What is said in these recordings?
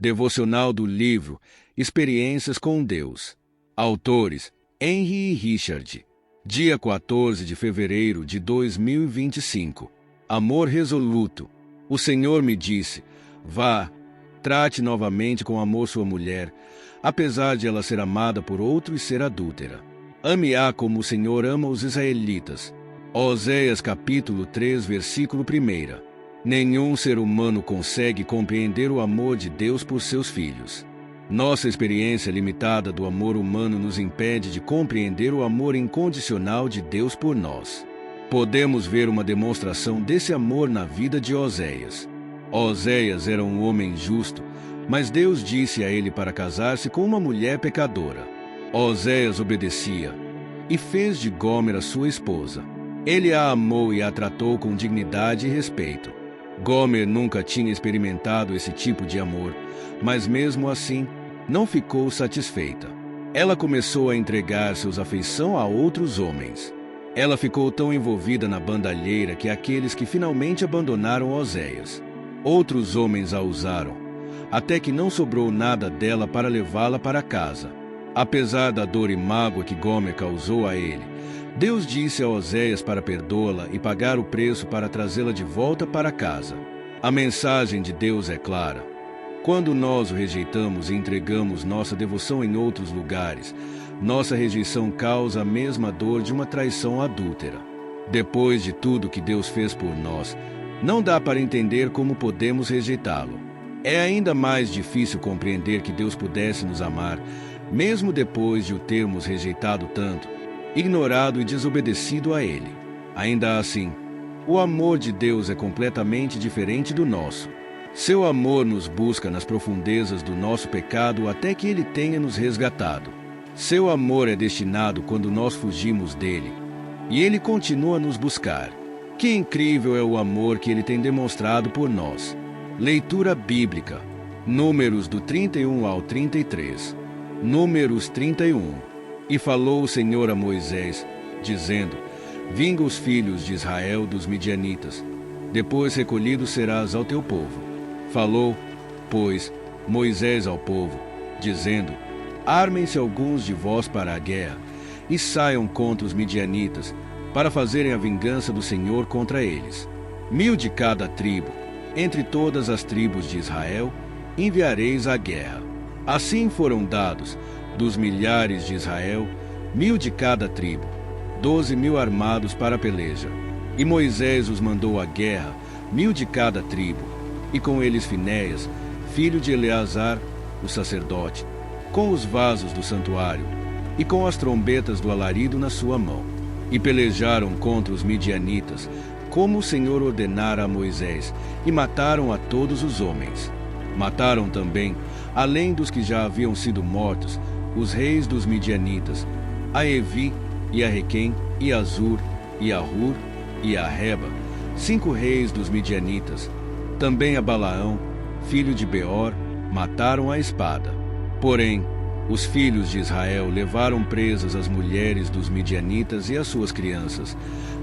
Devocional do livro Experiências com Deus. Autores: Henry e Richard. Dia 14 de fevereiro de 2025. Amor resoluto. O Senhor me disse: vá, trate novamente com amor sua mulher, apesar de ela ser amada por outro e ser adúltera. Ame-a como o Senhor ama os israelitas. Oséias capítulo 3, versículo 1. Nenhum ser humano consegue compreender o amor de Deus por seus filhos. Nossa experiência limitada do amor humano nos impede de compreender o amor incondicional de Deus por nós. Podemos ver uma demonstração desse amor na vida de Oséias. Oséias era um homem justo, mas Deus disse a ele para casar-se com uma mulher pecadora. Oséias obedecia e fez de Gomer a sua esposa. Ele a amou e a tratou com dignidade e respeito. Gomer nunca tinha experimentado esse tipo de amor, mas mesmo assim, não ficou satisfeita. Ela começou a entregar seus afeição a outros homens. Ela ficou tão envolvida na bandalheira que aqueles que finalmente abandonaram Oséias. Outros homens a usaram, até que não sobrou nada dela para levá-la para casa. Apesar da dor e mágoa que Gomer causou a ele, Deus disse a Oséias para perdoá-la e pagar o preço para trazê-la de volta para casa. A mensagem de Deus é clara. Quando nós o rejeitamos e entregamos nossa devoção em outros lugares, nossa rejeição causa a mesma dor de uma traição adúltera. Depois de tudo que Deus fez por nós, não dá para entender como podemos rejeitá-lo. É ainda mais difícil compreender que Deus pudesse nos amar, mesmo depois de o termos rejeitado tanto, ignorado e desobedecido a Ele. Ainda assim, o amor de Deus é completamente diferente do nosso. Seu amor nos busca nas profundezas do nosso pecado até que Ele tenha nos resgatado. Seu amor é destinado quando nós fugimos dele, e Ele continua a nos buscar. Que incrível é o amor que Ele tem demonstrado por nós. Leitura bíblica. Números do 31 ao 33. Números 31. E falou o Senhor a Moisés, dizendo: vinga os filhos de Israel dos midianitas, depois recolhido serás ao teu povo. Falou, pois, Moisés ao povo, dizendo: armem-se alguns de vós para a guerra, e saiam contra os midianitas, para fazerem a vingança do Senhor contra eles. 1000 de cada tribo, entre todas as tribos de Israel, enviareis à guerra. Assim foram dados, dos milhares de Israel, 1000 de cada tribo, 12.000 armados para a peleja. E Moisés os mandou à guerra, 1000 de cada tribo, e com eles Finéias, filho de Eleazar, o sacerdote, com os vasos do santuário, e com as trombetas do alarido na sua mão. E pelejaram contra os midianitas, como o Senhor ordenara a Moisés, e mataram a todos os homens. Mataram também, além dos que já haviam sido mortos, os reis dos midianitas, a Evi, e a Requem, e a Zur, e a Hur, e a Reba, 5 reis dos midianitas. Também a Balaão, filho de Beor, mataram à espada. Porém, os filhos de Israel levaram presas as mulheres dos midianitas e as suas crianças.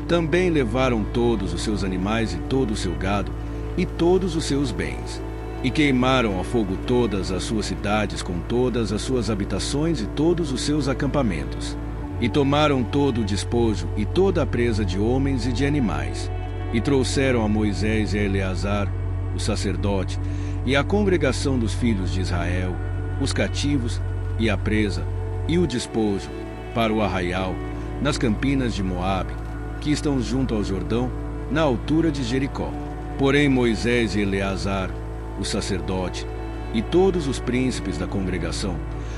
Também levaram todos os seus animais e todo o seu gado, e todos os seus bens. E queimaram a fogo todas as suas cidades com todas as suas habitações e todos os seus acampamentos. E tomaram todo o despojo e toda a presa de homens e de animais. E trouxeram a Moisés e a Eleazar, o sacerdote, e a congregação dos filhos de Israel, os cativos e a presa, e o despojo, para o arraial, nas campinas de Moabe, que estão junto ao Jordão, na altura de Jericó. Porém Moisés e Eleazar, o sacerdote, e todos os príncipes da congregação,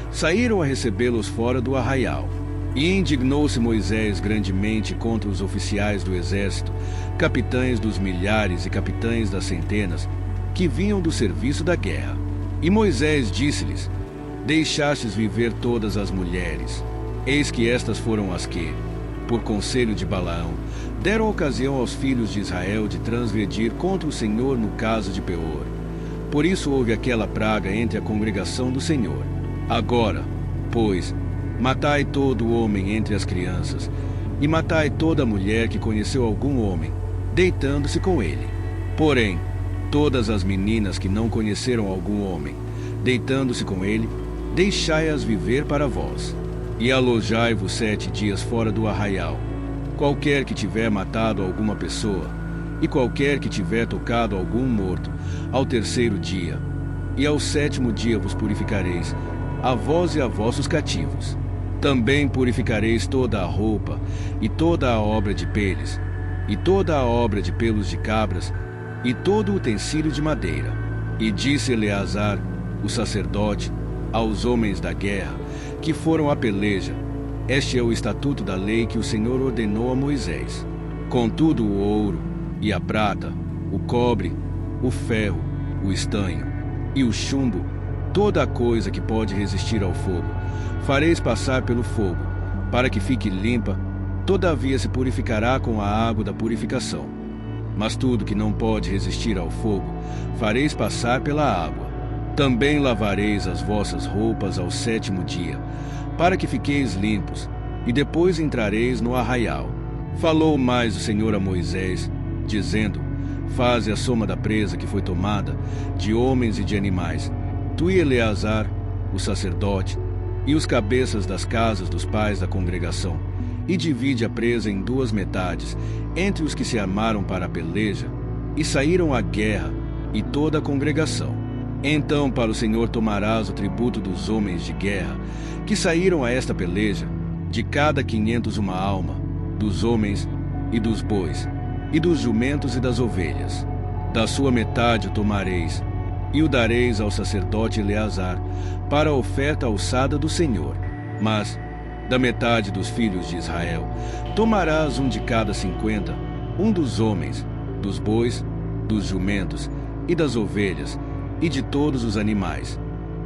saíram a recebê-los fora do arraial. E indignou-se Moisés grandemente contra os oficiais do exército, capitães dos milhares e capitães das centenas, que vinham do serviço da guerra. E Moisés disse-lhes: deixastes viver todas as mulheres. Eis que estas foram as que, por conselho de Balaão, deram ocasião aos filhos de Israel de transgredir contra o Senhor no caso de Peor. Por isso houve aquela praga entre a congregação do Senhor. Agora, pois, matai todo o homem entre as crianças, e matai toda mulher que conheceu algum homem, deitando-se com ele. Porém, todas as meninas que não conheceram algum homem, deitando-se com ele, deixai-as viver para vós. E alojai-vos 7 dias fora do arraial. Qualquer que tiver matado alguma pessoa, e qualquer que tiver tocado algum morto, ao 3º dia, e ao 7º dia vos purificareis, a vós e a vossos cativos. Também purificareis toda a roupa, e toda a obra de peles, e toda a obra de pelos de cabras, e todo o utensílio de madeira. E disse Eleazar, o sacerdote, aos homens da guerra, que foram à peleja: este é o estatuto da lei que o Senhor ordenou a Moisés. Contudo, o ouro, e a prata, o cobre, o ferro, o estanho e o chumbo, toda a coisa que pode resistir ao fogo, fareis passar pelo fogo, para que fique limpa, todavia se purificará com a água da purificação. Mas tudo que não pode resistir ao fogo, fareis passar pela água. Também lavareis as vossas roupas ao 7º dia, para que fiqueis limpos, e depois entrareis no arraial. Falou mais o Senhor a Moisés, dizendo: faze a soma da presa que foi tomada, de homens e de animais, tu e Eleazar, o sacerdote, e os cabeças das casas dos pais da congregação, e divide a presa em 2 metades, entre os que se armaram para a peleja, e saíram à guerra, e toda a congregação. Então para o Senhor tomarás o tributo dos homens de guerra, que saíram a esta peleja, de cada 500 uma alma, dos homens e dos bois, e dos jumentos e das ovelhas. Da sua metade o tomareis, e o dareis ao sacerdote Eleazar, para a oferta alçada do Senhor. Mas, da metade dos filhos de Israel, tomarás um de cada 50, um dos homens, dos bois, dos jumentos e das ovelhas, e de todos os animais,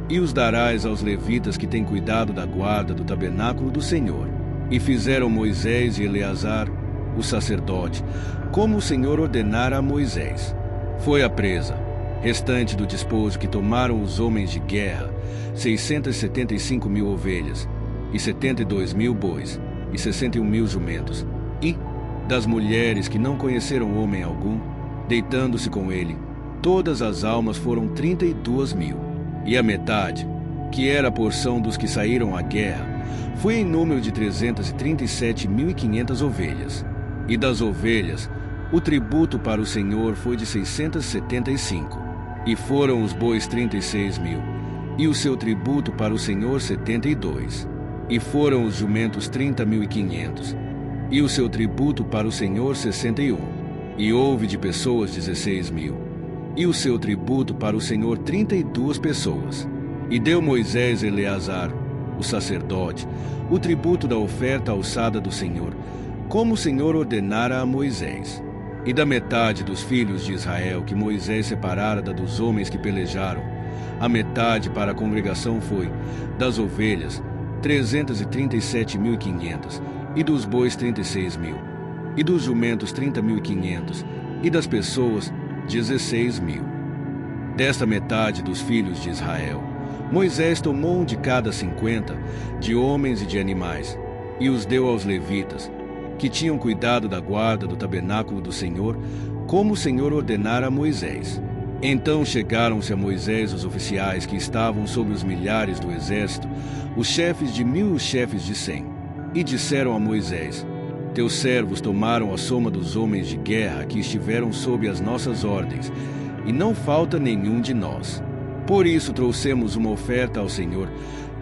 e os darás aos levitas que têm cuidado da guarda do tabernáculo do Senhor. E fizeram Moisés e Eleazar, o sacerdote, como o Senhor ordenara a Moisés. Foi a presa, restante do despojo que tomaram os homens de guerra, 675.000 ovelhas, e 72.000 bois, e 61.000 jumentos, e, das mulheres que não conheceram homem algum, deitando-se com ele, todas as almas foram 32.000. E a metade, que era a porção dos que saíram à guerra, foi em número de 337.500 ovelhas. E das ovelhas, o tributo para o Senhor foi de 675. E foram os bois 36.000, e o seu tributo para o Senhor 72. E foram os jumentos 30.500, e o seu tributo para o Senhor 61. E houve de pessoas 16.000, e o seu tributo para o Senhor 32 pessoas. E deu Moisés a Eleazar, o sacerdote, o tributo da oferta alçada do Senhor, como o Senhor ordenara a Moisés. E da metade dos filhos de Israel que Moisés separara da dos homens que pelejaram, a metade para a congregação foi, das ovelhas, 337.500, e dos bois 36.000, e dos jumentos 30.500, e das pessoas 16.000. Desta metade dos filhos de Israel, Moisés tomou um de cada 50, de homens e de animais, e os deu aos levitas, que tinham cuidado da guarda do tabernáculo do Senhor, como o Senhor ordenara a Moisés. Então chegaram-se a Moisés os oficiais que estavam sobre os milhares do exército, os chefes de 1.000 e os chefes de 100, e disseram a Moisés: teus servos tomaram a soma dos homens de guerra que estiveram sob as nossas ordens, e não falta nenhum de nós. Por isso trouxemos uma oferta ao Senhor,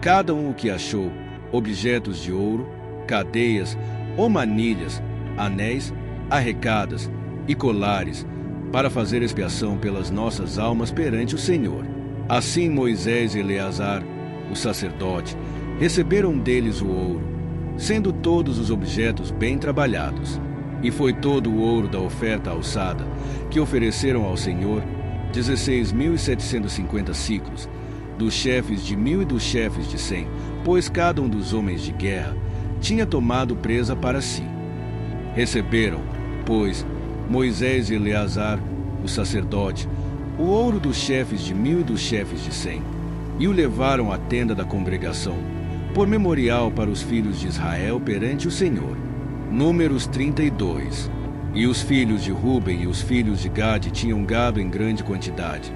cada um o que achou, objetos de ouro, cadeias, ou manilhas, anéis, arrecadas e colares, para fazer expiação pelas nossas almas perante o Senhor. Assim Moisés e Eleazar, o sacerdote, receberam deles o ouro, sendo todos os objetos bem trabalhados. E foi todo o ouro da oferta alçada, que ofereceram ao Senhor, 16.750 siclos, dos chefes de 1.000 e dos chefes de 100, pois cada um dos homens de guerra tinha tomado presa para si. Receberam, pois, Moisés e Eleazar, o sacerdote, o ouro dos chefes de 1.000 e dos chefes de 100, e o levaram à tenda da congregação, por memorial para os filhos de Israel perante o Senhor. Números 32. E os filhos de Ruben e os filhos de Gade tinham gado em grande quantidade,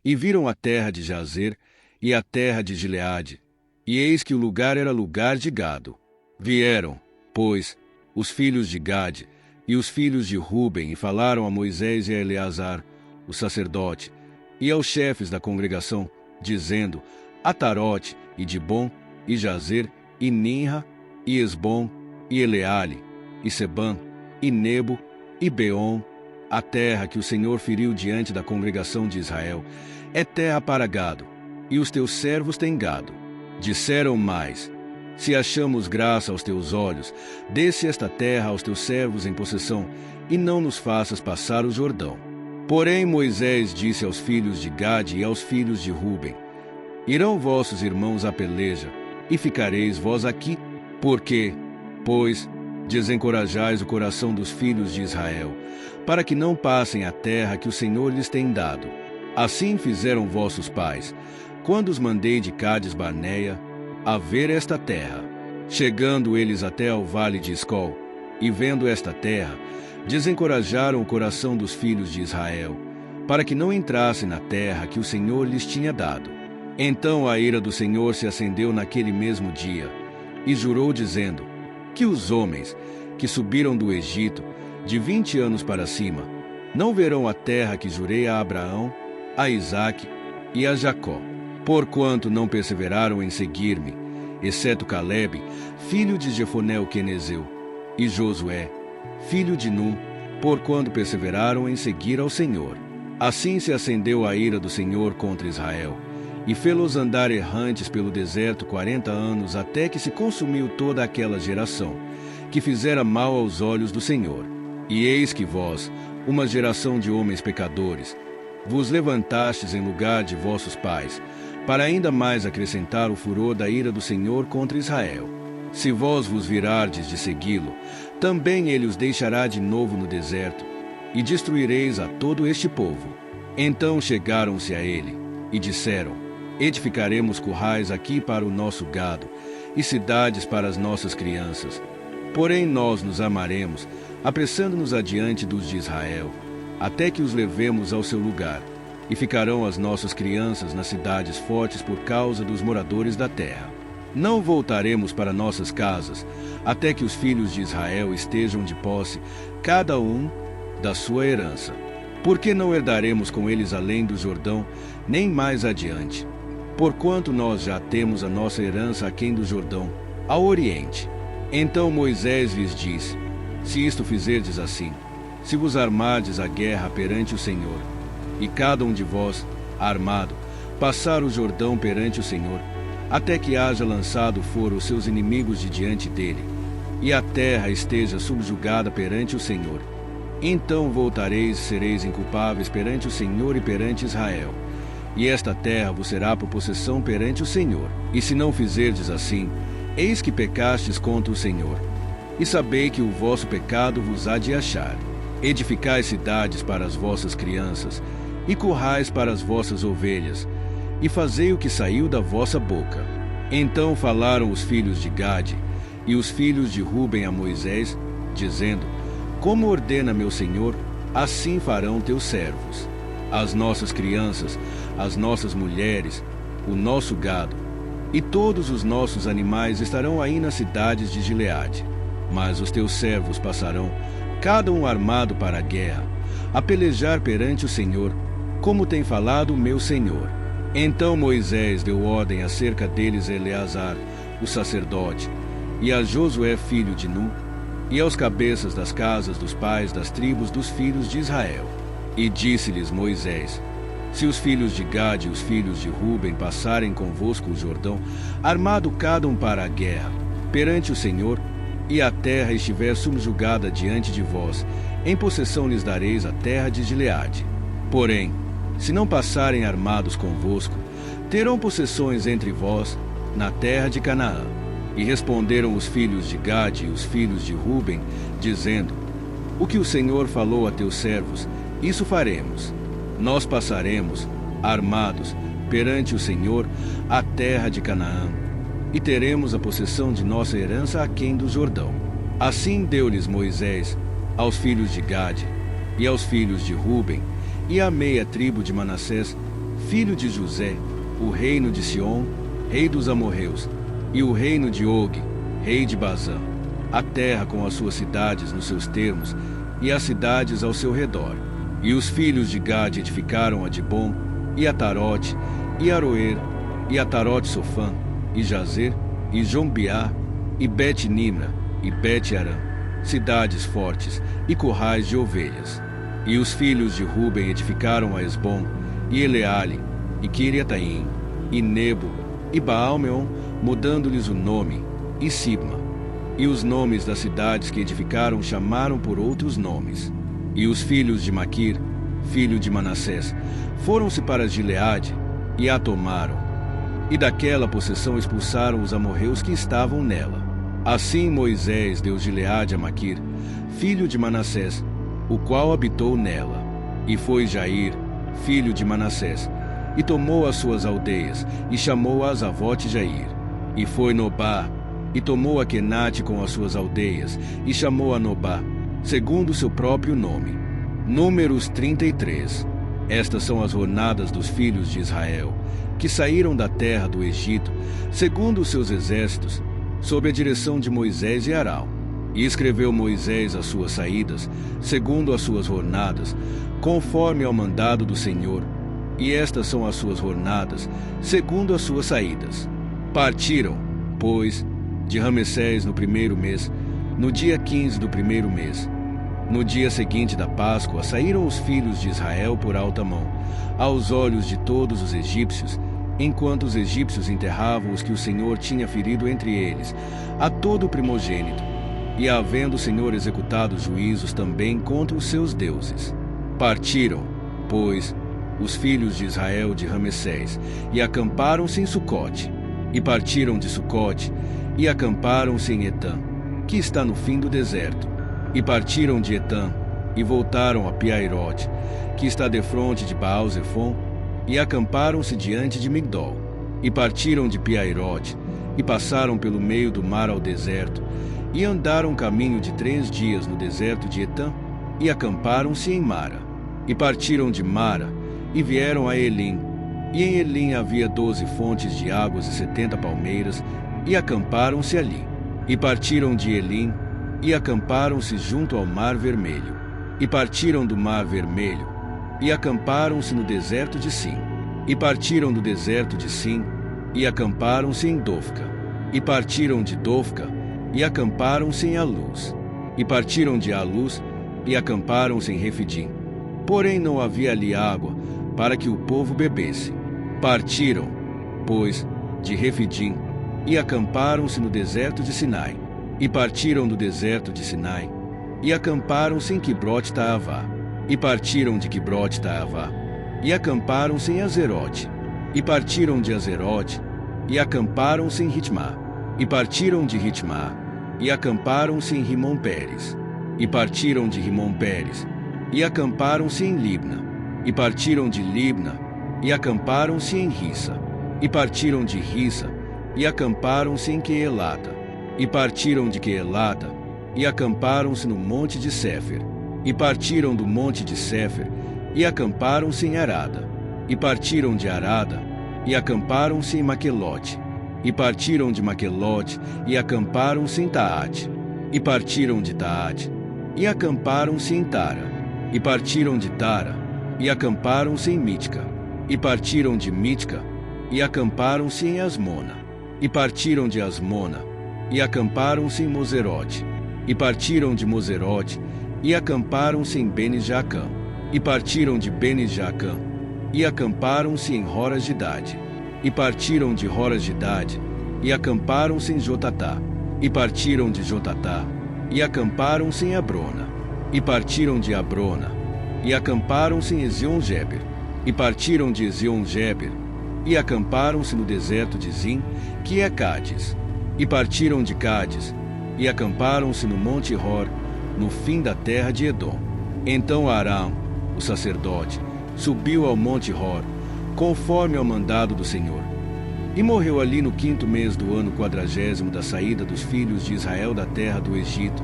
e viram a terra de Jazer, e a terra de Gileade, e eis que o lugar era lugar de gado. Vieram, pois, os filhos de Gade e os filhos de Ruben e falaram a Moisés e a Eleazar, o sacerdote, e aos chefes da congregação, dizendo: Atarote, e Dibom, e Jazer, e Ninra, e Esbom, e Eleale, e Sebã, e Nebo, e Beom, a terra que o Senhor feriu diante da congregação de Israel, é terra para gado, e os teus servos têm gado. Disseram mais: Se achamos graça aos teus olhos, desce esta terra aos teus servos em possessão, e não nos faças passar o Jordão. Porém Moisés disse aos filhos de Gade e aos filhos de Ruben: Irão vossos irmãos à peleja, e ficareis vós aqui? Porque, pois, desencorajais o coração dos filhos de Israel, para que não passem a terra que o Senhor lhes tem dado. Assim fizeram vossos pais, quando os mandei de Cádiz Barneia a ver esta terra. Chegando eles até ao vale de Escol, e vendo esta terra, desencorajaram o coração dos filhos de Israel, para que não entrassem na terra que o Senhor lhes tinha dado. Então a ira do Senhor se acendeu naquele mesmo dia, e jurou dizendo: Que os homens que subiram do Egito, de 20 anos para cima, não verão a terra que jurei a Abraão, a Isaque e a Jacó, porquanto não perseveraram em seguir-me, exceto Calebe, filho de Jefoné o quenezeu, e Josué, filho de Num, porquanto perseveraram em seguir ao Senhor. Assim se acendeu a ira do Senhor contra Israel, e fê-los andar errantes pelo deserto 40 anos, até que se consumiu toda aquela geração, que fizera mal aos olhos do Senhor. E eis que vós, uma geração de homens pecadores, vos levantastes em lugar de vossos pais, para ainda mais acrescentar o furor da ira do Senhor contra Israel. Se vós vos virardes de segui-lo, também ele os deixará de novo no deserto, e destruireis a todo este povo. Então chegaram-se a ele, e disseram: Edificaremos currais aqui para o nosso gado, e cidades para as nossas crianças. Porém nós nos amaremos, apressando-nos adiante dos de Israel, até que os levemos ao seu lugar, e ficarão as nossas crianças nas cidades fortes por causa dos moradores da terra. Não voltaremos para nossas casas, até que os filhos de Israel estejam de posse, cada um da sua herança. Porque não herdaremos com eles além do Jordão, nem mais adiante, porquanto nós já temos a nossa herança aquém do Jordão, ao oriente. Então Moisés lhes disse: Se isto fizerdes assim, se vos armardes a guerra perante o Senhor, e cada um de vós, armado, passar o Jordão perante o Senhor, até que haja lançado fora os seus inimigos de diante dele, e a terra esteja subjugada perante o Senhor, então voltareis e sereis inculpáveis perante o Senhor e perante Israel, e esta terra vos será por possessão perante o Senhor. E se não fizerdes assim, eis que pecastes contra o Senhor, e sabei que o vosso pecado vos há de achar. Edificai cidades para as vossas crianças, e currais para as vossas ovelhas, e fazei o que saiu da vossa boca. Então falaram os filhos de Gade e os filhos de Ruben a Moisés, dizendo: Como ordena meu senhor, assim farão teus servos. As nossas crianças, as nossas mulheres, o nosso gado, e todos os nossos animais estarão aí nas cidades de Gileade. Mas os teus servos passarão, cada um armado para a guerra, a pelejar perante o Senhor, como tem falado o meu senhor. Então Moisés deu ordem acerca deles a Eleazar, o sacerdote, e a Josué filho de Num, e aos cabeças das casas dos pais das tribos dos filhos de Israel. E disse-lhes Moisés: Se os filhos de Gade e os filhos de Ruben passarem convosco o Jordão, armado cada um para a guerra, perante o Senhor, e a terra estiver subjugada diante de vós, em possessão lhes dareis a terra de Gileade. Porém, se não passarem armados convosco, terão possessões entre vós, na terra de Canaã. E responderam os filhos de Gade e os filhos de Ruben, dizendo: O que o Senhor falou a teus servos, isso faremos. Nós passaremos, armados, perante o Senhor, a terra de Canaã, e teremos a possessão de nossa herança aquém do Jordão. Assim deu-lhes Moisés aos filhos de Gade e aos filhos de Ruben, e à meia tribo de Manassés, filho de José, o reino de Sion, rei dos amorreus, e o reino de Og, rei de Bazã, a terra com as suas cidades nos seus termos, e as cidades ao seu redor. E os filhos de Gade edificaram a Dibon, e Atarote, e Aroer, e Atarote Sofã, e Jazer, e Jombeá, e Bet-Nimra, e Bet-Arã, cidades fortes, e currais de ovelhas. E os filhos de Ruben edificaram a Esbom, e Eleale, e Kiriataim, e Nebo, e Baal-meon, mudando-lhes o nome, e Sibma. E os nomes das cidades que edificaram chamaram por outros nomes. E os filhos de Maquir, filho de Manassés, foram-se para Gileade, e a tomaram. E daquela possessão expulsaram os amorreus que estavam nela. Assim Moisés deu Gileade a Maquir, filho de Manassés, o qual habitou nela. E foi Jair, filho de Manassés, e tomou as suas aldeias, e chamou-as Avote Jair. E foi Nobá, e tomou a Quenate com as suas aldeias, e chamou a Nobá, segundo o seu próprio nome. Números 33. Estas são as jornadas dos filhos de Israel, que saíram da terra do Egito, segundo os seus exércitos, sob a direção de Moisés e Arão. E escreveu Moisés as suas saídas, segundo as suas jornadas, conforme ao mandado do Senhor. E estas são as suas jornadas, segundo as suas saídas. Partiram, pois, de Ramessés no primeiro mês, no dia 15 do primeiro mês. No dia seguinte da Páscoa, saíram os filhos de Israel por alta mão, aos olhos de todos os egípcios, enquanto os egípcios enterravam os que o Senhor tinha ferido entre eles, a todo o primogênito, e havendo o Senhor executado juízos também contra os seus deuses. Partiram, pois, os filhos de Israel de Ramessés, e acamparam-se em Sucote. E partiram de Sucote, e acamparam-se em Etã, que está no fim do deserto. E partiram de Etã, e voltaram a Piairote, que está defronte de Baal-Zefon, e acamparam-se diante de Migdol. E partiram de Piairote, e passaram pelo meio do mar ao deserto, e andaram caminho de 3 dias no deserto de Etã, e acamparam-se em Mara. E partiram de Mara, e vieram a Elim. E em Elim havia 12 fontes de águas e 70 palmeiras, e acamparam-se ali. E partiram de Elim, e acamparam-se junto ao Mar Vermelho. E partiram do Mar Vermelho, e acamparam-se no deserto de Sim. E partiram do deserto de Sim, e acamparam-se em Dofca. E partiram de Dofca, e acamparam-se em Aluz. E partiram de Aluz, e acamparam-se em Refidim. Porém não havia ali água, para que o povo bebesse. Partiram, pois, de Refidim, e acamparam-se no deserto de Sinai. E partiram do deserto de Sinai, e acamparam-se em Quibrote-Taavá. E partiram de Quibrote-Taavá, e acamparam-se em Azerote. E partiram de Azerote, e acamparam-se em Ritmá. E partiram de Ritmá, e acamparam-se em Rimon-Pérez. E partiram de Rimon-Pérez, e acamparam-se em Libna. E partiram de Libna, e acamparam-se em Rissa. E partiram de Rissa, e acamparam-se em Queelata. E partiram de Queelata, e acamparam-se no monte de Séfer. E partiram do monte de Séfer, e acamparam-se em Arada. E partiram de Arada, e acamparam-se em Maquelote. E partiram de Maquelote, e acamparam-se em Taate. E partiram de Taate, e acamparam-se em Tara. E partiram de Tara, e acamparam-se em Mítica. E partiram de Mítica, e acamparam-se em Asmona. E partiram de Asmona, e acamparam-se em Moserote. E partiram de Moserote, e acamparam-se em Bene-Jaacã. E partiram de Bene-Jaacã, e acamparam-se em Horas-de-Dade. E partiram de Horas-de-Dade, e acamparam-se em Jotatá. E partiram de Jotatá, e acamparam-se em Abrona. E partiram de Abrona, e acamparam-se em Ezion-Geber. E partiram de Ezion-Geber, e acamparam-se no deserto de Zim, que é Cádiz. E partiram de Cádiz, e acamparam-se no Monte Hor, no fim da terra de Edom. Então Arão, o sacerdote, subiu ao Monte Hor, conforme ao mandado do Senhor. E morreu ali no 5º mês do ano 40º da saída dos filhos de Israel da terra do Egito,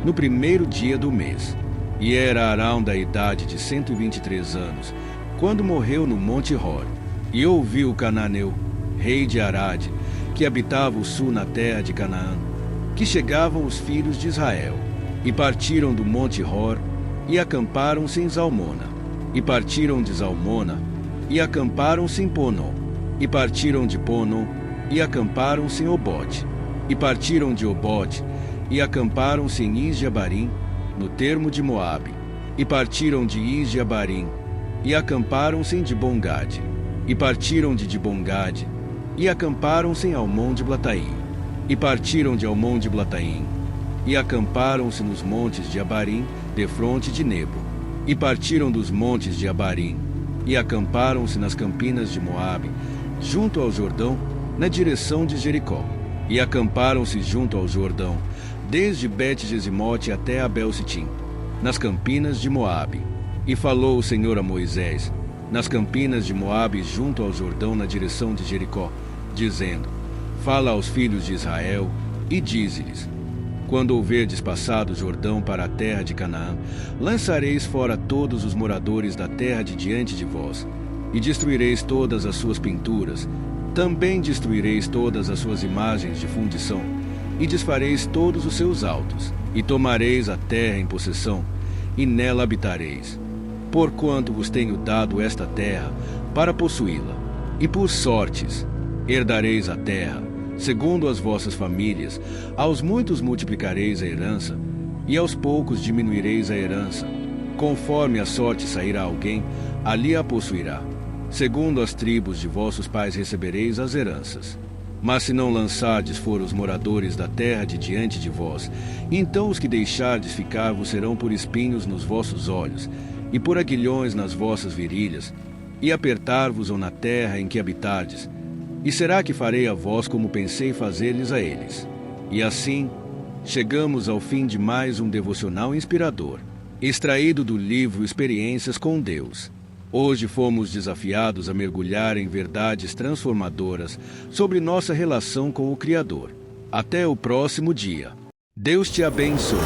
no 1º dia do mês. E era Arão da idade de 123 anos, quando morreu no Monte Hor. E ouviu Cananeu, rei de Arade, que habitava o sul na terra de Canaã, que chegavam os filhos de Israel, e partiram do monte Hor, e acamparam-se em Zalmona, e partiram de Zalmona, e acamparam-se em Ponom, e partiram de Ponom, e acamparam-se em Obote, e partiram de Obote, e acamparam-se em Isjabarim, no termo de Moabe, e partiram de Isjabarim, e acamparam-se em Dibongade, e partiram de Dibongade, e acamparam-se em Almon de Blataim, e partiram de Almon de Blataim, e acamparam-se nos montes de Abarim, defronte de Nebo, e partiram dos montes de Abarim, e acamparam-se nas campinas de Moabe, junto ao Jordão, na direção de Jericó, e acamparam-se junto ao Jordão, desde Bet-Gesimote até Abel-Sitim, nas campinas de Moabe. E falou o Senhor a Moisés, nas campinas de Moabe, junto ao Jordão, na direção de Jericó, dizendo: Fala aos filhos de Israel, e dize-lhes: Quando houverdes passado o Jordão para a terra de Canaã, lançareis fora todos os moradores da terra de diante de vós, e destruireis todas as suas pinturas, também destruireis todas as suas imagens de fundição, e desfareis todos os seus altos, e tomareis a terra em possessão, e nela habitareis. Porquanto vos tenho dado esta terra para possuí-la, e por sortes herdareis a terra, segundo as vossas famílias, aos muitos multiplicareis a herança, e aos poucos diminuireis a herança. Conforme a sorte sairá alguém, ali a possuirá. Segundo as tribos de vossos pais recebereis as heranças. Mas se não lançardes fora os moradores da terra de diante de vós, então os que deixardes ficar vos serão por espinhos nos vossos olhos, e por aguilhões nas vossas virilhas, e apertar-vos-ão na terra em que habitardes. E será que farei a vós como pensei fazer-lhes a eles? E assim, chegamos ao fim de mais um devocional inspirador, extraído do livro Experiências com Deus. Hoje fomos desafiados a mergulhar em verdades transformadoras sobre nossa relação com o Criador. Até o próximo dia. Deus te abençoe.